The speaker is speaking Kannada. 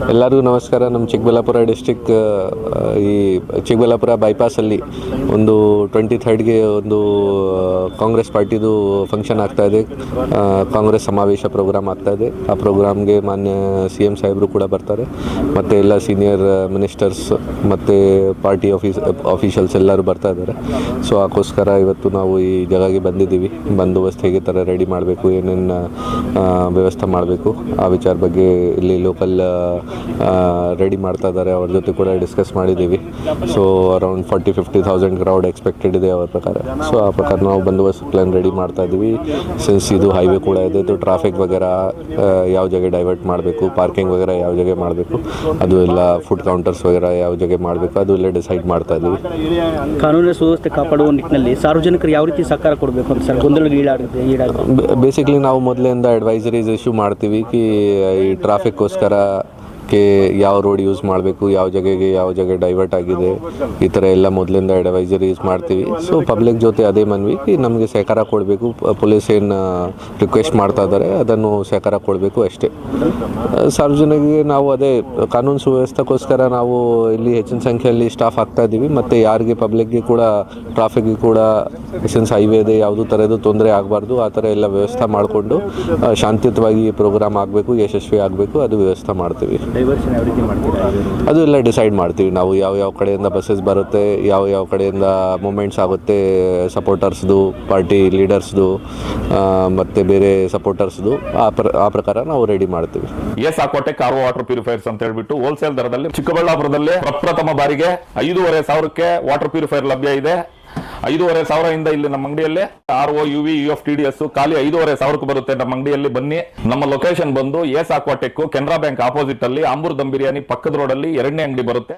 ಎಲ್ಲರಿಗೂ ನಮಸ್ಕಾರ. ನಮ್ಮ ಚಿಕ್ಕಬಳ್ಳಾಪುರ ಡಿಸ್ಟಿಕ್ ಈ ಚಿಕ್ಕಬಳ್ಳಾಪುರ ಬೈಪಾಸಲ್ಲಿ ಒಂದು 23ಗೆ ಒಂದು ಕಾಂಗ್ರೆಸ್ ಪಾರ್ಟಿದು ಫಂಕ್ಷನ್ ಆಗ್ತಾಯಿದೆ. ಕಾಂಗ್ರೆಸ್ ಸಮಾವೇಶ ಪ್ರೋಗ್ರಾಮ್ ಆಗ್ತಾಯಿದೆ. ಆ ಪ್ರೋಗ್ರಾಮ್ಗೆ ಮಾನ್ಯ CM ಸಾಹೇಬರು ಕೂಡ ಬರ್ತಾರೆ, ಮತ್ತು ಎಲ್ಲ ಸೀನಿಯರ್ ಮಿನಿಸ್ಟರ್ಸ್ ಮತ್ತು ಪಾರ್ಟಿ ಆಫೀಷಿಯಲ್ಸ್ ಎಲ್ಲರೂ ಬರ್ತಾ ಇದ್ದಾರೆ. ಸೊ ಅದಕ್ಕೋಸ್ಕರ ಇವತ್ತು ನಾವು ಈ ಜಾಗಕ್ಕೆ ಬಂದಿದ್ದೀವಿ. ಬಂದೋಬಸ್ತ್ ಹೇಗೆ ಥರ ರೆಡಿ ಮಾಡಬೇಕು, ಏನೇನು ವ್ಯವಸ್ಥೆ ಮಾಡಬೇಕು ಆ ವಿಚಾರ ಬಗ್ಗೆ ಇಲ್ಲಿ ಲೋಕಲ್ ರೆಡಿ ಮಾಡ್ತಾ ಇದ್ದಾರೆ. ಅವ್ರ ಜೊತೆ ಕೂಡ ಡಿಸ್ಕಸ್ ಮಾಡಿದ್ದೀವಿ. ಸೊ ಅರೌಂಡ್ 40-50,000 ಕ್ರೌಡ್ ಎಕ್ಸ್ಪೆಕ್ಟೆಡ್ ಇದೆ ಅವ್ರ ಪ್ರಕಾರ. ಸೊ ಆ ಪ್ರಕಾರ ನಾವು ಬಂದೋಬಸ್ತ್ ಪ್ಲ್ಯಾನ್ ರೆಡಿ ಮಾಡ್ತಾ ಇದ್ದೀವಿ. ಸಿನ್ಸ್ ಇದು ಹೈವೇ ಕೂಡ ಇದೆ, ಇದು ಟ್ರಾಫಿಕ್ ವಗೇರ ಯಾವ ಜಾಗ ಡೈವರ್ಟ್ ಮಾಡಬೇಕು, ಪಾರ್ಕಿಂಗ್ ವಗೇರ ಯಾವ ಜಾಗ ಮಾಡಬೇಕು, ಅದು ಎಲ್ಲ ಫುಡ್ ಕೌಂಟರ್ಸ್ ವಗೇರ ಯಾವ ಜಾಗ ಮಾಡಬೇಕು, ಅದು ಎಲ್ಲ ಡಿಸೈಡ್ ಮಾಡ್ತಾ ಇದ್ದೀವಿ. ಕಾನೂನು ಸುವ್ಯವಸ್ಥೆ ಕಾಪಾಡುವ ನಿಟ್ಟಿನಲ್ಲಿ ಸಾರ್ವಜನಿಕರು ಯಾವ ರೀತಿ ಸಹಕಾರ ಕೊಡಬೇಕು ಅಂತ ಸರ್ ಗೊಂದಲಕ್ಕೆ ಬೇಸಿಕ್ಲಿ ನಾವು ಮೊದಲಿಂದ ಅಡ್ವೈಸರೀಸ್ ಇಶ್ಯೂ ಮಾಡ್ತೀವಿ ಕಿ ಈ ಟ್ರಾಫಿಕ್ಗೋಸ್ಕರ ಯಾವ ರೋಡ್ ಯೂಸ್ ಮಾಡಬೇಕು, ಯಾವ ಜಾಗ ಡೈವರ್ಟ್ ಆಗಿದೆ, ಈ ಥರ ಎಲ್ಲ ಮೊದಲಿಂದ ಅಡ್ವೈಸರೀಸ್ ಮಾಡ್ತೀವಿ. ಸೊ ಪಬ್ಲಿಕ್ ಜೊತೆ ಅದೇ ಮನ್ವಿ ನಮಗೆ ಸಹಕಾರ ಕೊಡಬೇಕು. ಪೊಲೀಸ್ ಏನು ರಿಕ್ವೆಸ್ಟ್ ಮಾಡ್ತಾ ಇದ್ದಾರೆ ಅದನ್ನು ಸಹಕಾರ ಕೊಡಬೇಕು ಅಷ್ಟೇ. ಸಾರ್ವಜನಿಕರಿಗೆ ನಾವು ಅದೇ ಕಾನೂನು ಸುವ್ಯವಸ್ಥೆಗೋಸ್ಕರ ನಾವು ಇಲ್ಲಿ ಹೆಚ್ಚಿನ ಸಂಖ್ಯೆಯಲ್ಲಿ ಸ್ಟಾಫ್ ಆಗ್ತಾ ಇದ್ದೀವಿ. ಮತ್ತು ಯಾರಿಗೆ ಪಬ್ಲಿಕ್ಗೆ ಕೂಡ ಟ್ರಾಫಿಕ್ಗೆ ಕೂಡ ಸಿನ್ಸ್ ಹೈವೇ ಇದೆ, ಯಾವುದೂ ಥರದ್ದು ತೊಂದರೆ ಆಗಬಾರ್ದು, ಆ ಥರ ಎಲ್ಲ ವ್ಯವಸ್ಥೆ ಮಾಡಿಕೊಂಡು ಶಾಂತಿಯುತವಾಗಿ ಪ್ರೋಗ್ರಾಮ್ ಆಗಬೇಕು, ಯಶಸ್ವಿ ಆಗಬೇಕು, ಅದು ವ್ಯವಸ್ಥೆ ಮಾಡ್ತೀವಿ. ಅದು ಎಲ್ಲ ಡಿಸೈಡ್ ಮಾಡ್ತೀವಿ ನಾವು. ಯಾವ ಕಡೆಯಿಂದ ಬಸ್ಸಸ್ ಬರುತ್ತೆ, ಯಾವ ಕಡೆಯಿಂದ ಮೂಮೆಂಟ್ಸ್ ಆಗುತ್ತೆ, ಸಪೋರ್ಟರ್ಸ್ದು, ಪಾರ್ಟಿ ಲೀಡರ್ಸ್ದು ಮತ್ತು ಬೇರೆ ಸಪೋರ್ಟರ್ಸ್ದು, ಆ ಪ್ರಕಾರ ನಾವು ರೆಡಿ ಮಾಡ್ತೀವಿ. ಸಾಕೋಟೆ ಕಾರ್ ವಾಟರ್ ಪ್ಯೂರಿಫೈರ್ಸ್ ಅಂತ ಹೇಳ್ಬಿಟ್ಟು ಹೋಲ್ಸೇಲ್ ದರದಲ್ಲಿ ಚಿಕ್ಕಬಳ್ಳಾಪುರದಲ್ಲಿ ಪ್ರಪ್ರಥಮ ಬಾರಿಗೆ 5,500ಕ್ಕೆ ವಾಟರ್ ಪ್ಯೂರಿಫೈರ್ ಲಭ್ಯ ಇದೆ. 5,500 ಇಲ್ಲಿ ನಮ್ಮ ಅಂಗಡಿಯಲ್ಲಿ RO UV UF TDS ಖಾಲಿ 5,500ಕ್ಕೆ ಬರುತ್ತೆ. ನಮ್ಮ ಅಂಗಡಿಯಲ್ಲಿ ಬನ್ನಿ. ನಮ್ಮ ಲೊಕೇಶನ್ ಬಂದು S Aquatech Canara bank opposite ಅಲ್ಲಿ ಆಂಬೂರ್ ದಮ್ ಬಿರಿಯಾನಿ ಪಕ್ಕದ ರೋಡ್ ಅಲ್ಲಿ 2ನೇ ಅಂಗಡಿ ಬರುತ್ತೆ.